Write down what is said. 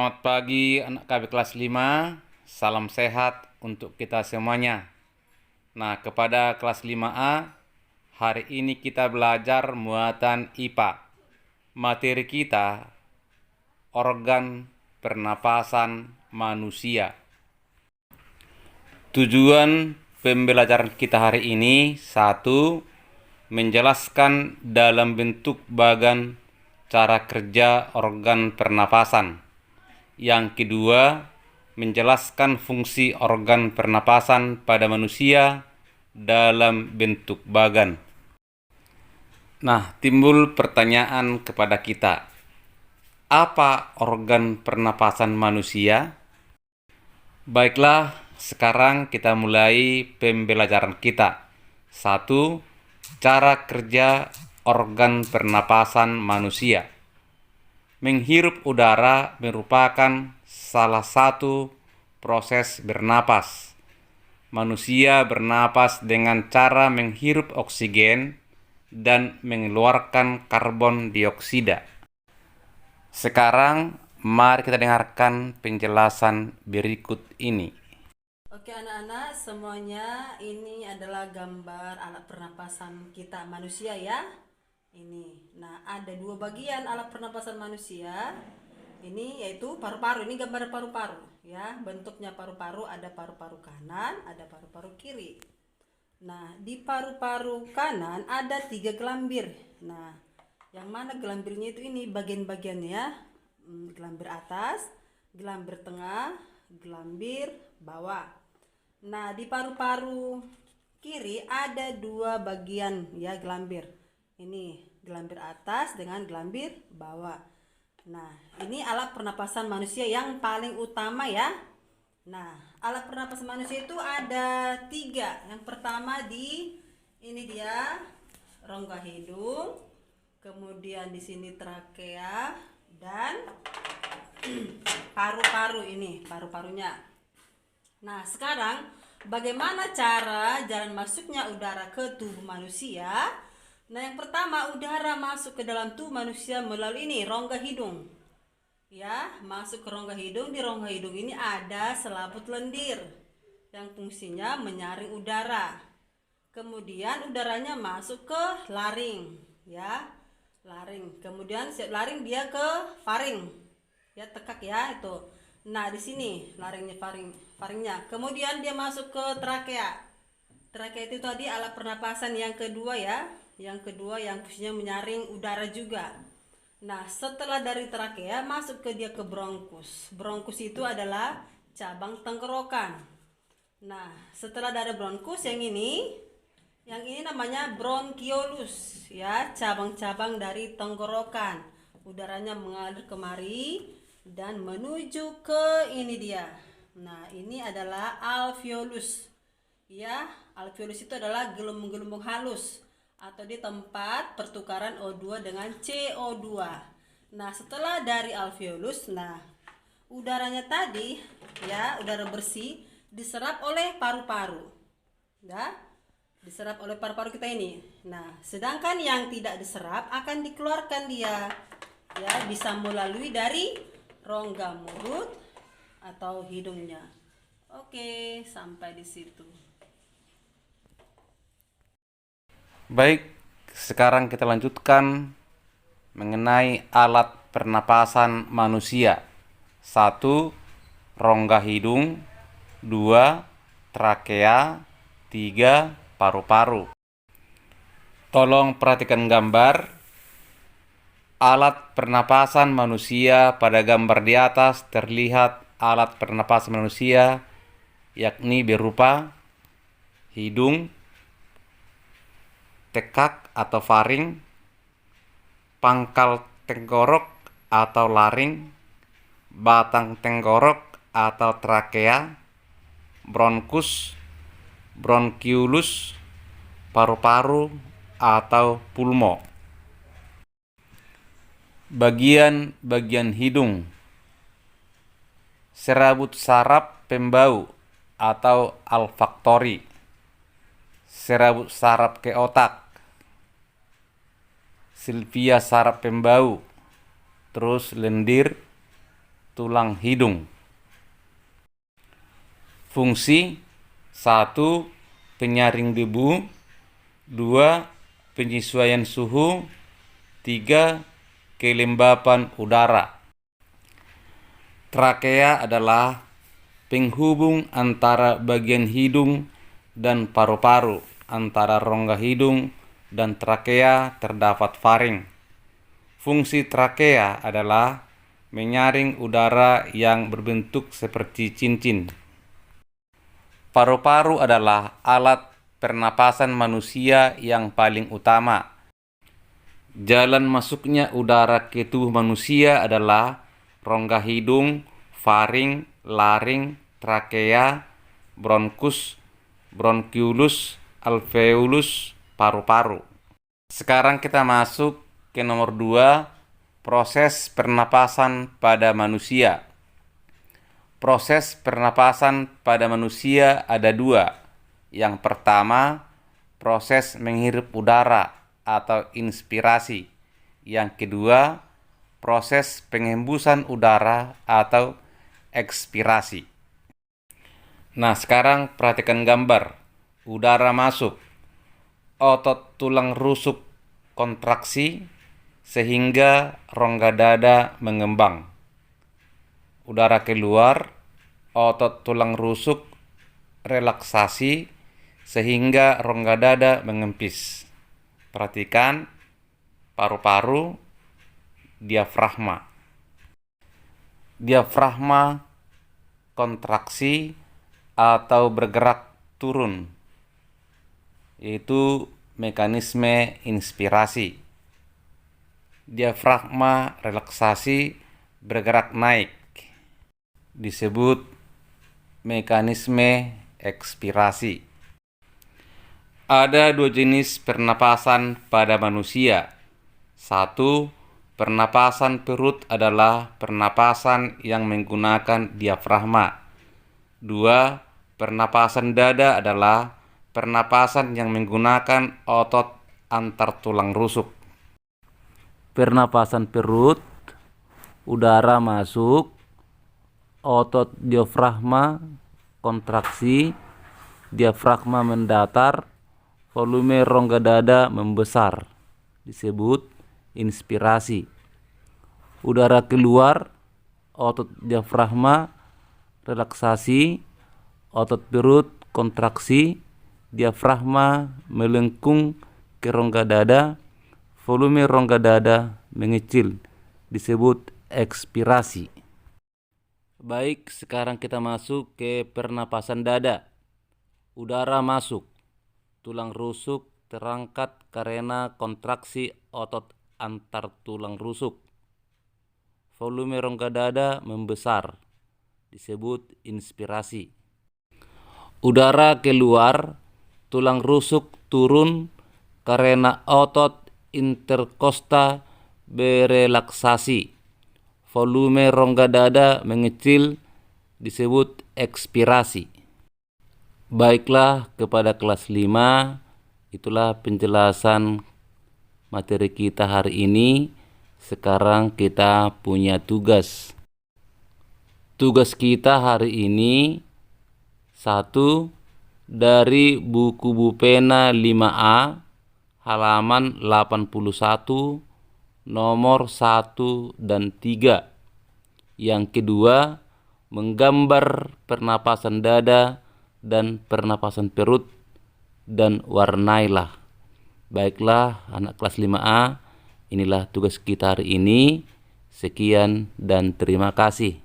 Selamat pagi anak KB kelas 5. Salam sehat untuk kita semuanya. Nah, kepada kelas 5A, hari ini kita belajar muatan IPA. Materi kita organ pernapasan manusia. Tujuan pembelajaran kita hari ini, satu, menjelaskan dalam bentuk bagan cara kerja organ pernapasan. Yang kedua, menjelaskan fungsi organ pernapasan pada manusia dalam bentuk bagan. Nah, timbul pertanyaan kepada kita, apa organ pernapasan manusia? Baiklah, sekarang kita mulai pembelajaran kita. Satu, cara kerja organ pernapasan manusia. Menghirup udara merupakan salah satu proses bernapas. Manusia bernapas dengan cara menghirup oksigen dan mengeluarkan karbon dioksida. Sekarang, mari kita dengarkan penjelasan berikut ini. Oke anak-anak semuanya, ini adalah gambar alat pernapasan kita manusia ya. Ini, nah ada dua bagian alat pernapasan manusia. Ini yaitu paru-paru. Ini gambar paru-paru ya. Bentuknya paru-paru, ada paru-paru kanan, ada paru-paru kiri. Nah di paru-paru kanan ada 3 gelambir. Nah yang mana gelambirnya itu ini bagian-bagiannya ya. Gelambir atas, gelambir tengah, gelambir bawah. Nah di paru-paru kiri ada 2 bagian ya gelambir. Ini gelambir atas dengan gelambir bawah. Nah ini alat pernapasan manusia yang paling utama ya. Nah alat pernapasan manusia itu ada 3. Yang pertama ini dia rongga hidung, kemudian di sini trakea dan paru-paru, ini paru-parunya. Nah sekarang bagaimana cara jalan masuknya udara ke tubuh manusia? Nah yang pertama, udara masuk ke dalam tubuh manusia melalui ini rongga hidung ya, masuk ke rongga hidung. Di rongga hidung ini ada selaput lendir yang fungsinya menyaring udara. Kemudian udaranya masuk ke laring ya, laring. Kemudian laring dia ke faring ya, tekak ya itu. Nah di sini laringnya, faringnya. Kemudian dia masuk ke trakea. Trakea itu tadi alat pernapasan yang kedua ya, yang kedua yang fungsinya menyaring udara juga. Nah setelah dari trakea masuk ke dia ke bronkus. Bronkus itu adalah cabang tenggorokan. Nah setelah dari bronkus yang ini namanya bronkiolus ya, cabang-cabang dari tenggorokan. Udaranya mengalir kemari dan menuju ke ini dia. Nah ini adalah alveolus ya. Alveolus itu adalah gelembung-gelembung halus atau di tempat pertukaran O2 dengan CO2. Nah setelah dari alveolus, nah udaranya tadi ya, udara bersih diserap oleh paru-paru ya, diserap oleh paru-paru kita ini. Nah sedangkan yang tidak diserap akan dikeluarkan dia ya, bisa melalui dari rongga mulut atau hidungnya. Oke, sampai di situ. Baik, sekarang kita lanjutkan mengenai alat pernapasan manusia. 1. Rongga hidung. 2. Trakea. 3. Paru-paru. Tolong perhatikan gambar. Alat pernapasan manusia. Pada gambar di atas terlihat alat pernapasan manusia, yakni berupa hidung, tekak atau faring, pangkal tenggorok atau laring, batang tenggorok atau trakea, bronkus, bronkiolus, paru-paru atau pulmo. Bagian-bagian hidung: serabut saraf pembau atau olfaktori, serabut saraf ke otak, silvia saraf pembau, terus lendir, tulang hidung. Fungsi: 1. Penyaring debu. 2. Penyesuaian suhu. 3. Kelembapan udara. Trakea adalah penghubung antara bagian hidung dan paru-paru. Antara rongga hidung dan trakea terdapat faring. Fungsi trakea adalah menyaring udara yang berbentuk seperti cincin. Paru-paru adalah alat pernapasan manusia yang paling utama. Jalan masuknya udara ke tubuh manusia adalah rongga hidung, faring, laring, trakea, bronkus, bronkiolus, alveolus, paru-paru. Sekarang kita masuk ke nomor 2, proses pernapasan pada manusia. Proses pernapasan pada manusia ada 2. Yang pertama, proses menghirup udara atau inspirasi. Yang kedua, proses penghembusan udara atau ekspirasi. Nah, sekarang perhatikan gambar. Udara masuk. Otot tulang rusuk kontraksi sehingga rongga dada mengembang. Udara keluar, otot tulang rusuk relaksasi sehingga rongga dada mengempis. Perhatikan paru-paru, diafragma. Diafragma kontraksi atau bergerak turun, yaitu mekanisme inspirasi. Diafragma relaksasi bergerak naik, disebut mekanisme ekspirasi. Ada 2 jenis pernapasan pada manusia. 1. Pernapasan perut adalah pernapasan yang menggunakan diafragma. 2. Pernapasan dada adalah pernapasan yang menggunakan otot antar tulang rusuk. Pernapasan perut, udara masuk, otot diafragma kontraksi, diafragma mendatar, volume rongga dada membesar, disebut inspirasi. Udara keluar, otot diafragma relaksasi, otot perut kontraksi, diafragma melengkung ke rongga dada, volume rongga dada mengecil, disebut ekspirasi. Baik, sekarang kita masuk ke pernapasan dada. Udara masuk, tulang rusuk terangkat karena kontraksi otot antar tulang rusuk. Volume rongga dada membesar, disebut inspirasi. Udara keluar, tulang rusuk turun karena otot interkosta berelaksasi. Volume rongga dada mengecil, disebut ekspirasi. Baiklah, kepada kelas 5, itulah penjelasan materi kita hari ini. Sekarang kita punya tugas. Tugas kita hari ini 1. Dari buku Bupena 5A halaman 81 nomor 1 dan 3. Yang kedua, menggambar pernapasan dada dan pernapasan perut dan warnailah. Baiklah anak kelas 5A, inilah tugas kita hari ini. Sekian dan terima kasih.